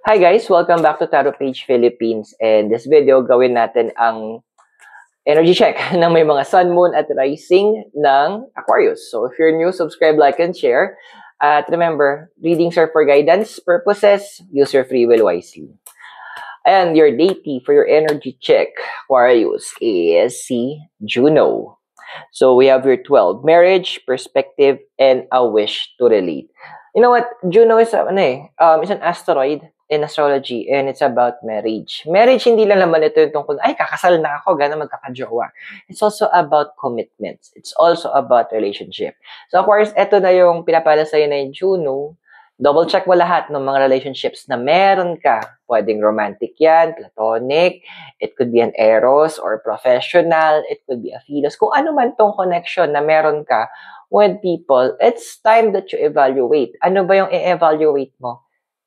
Hi guys! Welcome back to Tarot Page Philippines. And this video, gawin natin ang energy check ng may mga sun, moon, at rising ng Aquarius. So if you're new, subscribe, like, and share. At remember, readings are for guidance purposes. Use your free will wisely. And your deity for your energy check, Aquarius, is si Juno. So we have your 12, marriage, perspective, and a wish to relate. You know what? Juno is is an asteroid in astrology, and it's about marriage. Marriage, hindi lang naman ito yung tungkol, ay, kakasal na ako, gano'n magkakajowa. It's also about commitments. It's also about relationship. So, of course, ito na yung pinapala sa'yo na yung Juno. Double check mo lahat ng mga relationships na meron ka. Pwedeng romantic yan, platonic, it could be an eros or professional, it could be a philos. Kung ano man tong connection na meron ka with people, it's time that you evaluate. Ano ba yung i-evaluate mo?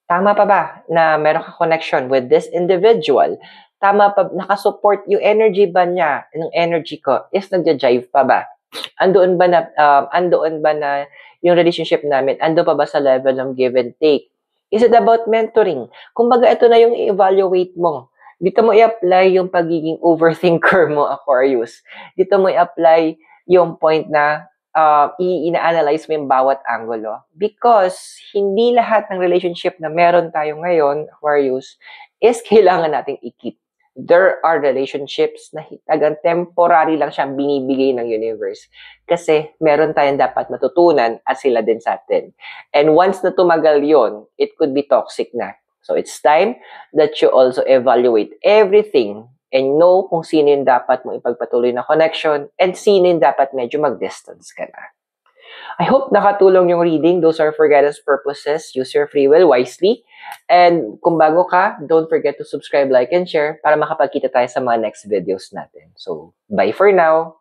Tama pa ba na meron ka connection with this individual? Tama pa, nakasupport yung energy ba niya, yung energy ko, is nagja-jive pa ba? Andoon ba na yung relationship namin, ando pa ba sa level ng give and take? Is it about mentoring? Kumbaga, ito na yung i-evaluate mo. Dito mo i-apply yung pagiging overthinker mo, Aquarius. Dito mo i-apply yung point na ina-analyze mo yung bawat angulo. Because hindi lahat ng relationship na meron tayo ngayon, Aquarius, is kailangan nating i-keep. There are relationships na hitagang temporary lang siyang binibigay ng universe. Kasi meron tayong dapat matutunan at sila din sa atin. And once na tumagal yon, it could be toxic na. So it's time that you also evaluate everything and know kung sino yung dapat mo ipagpatuloy na connection and sino yung dapat medyo mag-distance ka na. I hope nakatulong yung reading. Those are for guidance purposes. Use your free will wisely. And kung bago ka, don't forget to subscribe, like, and share para makapagkita tayo sa mga next videos natin. So, bye for now!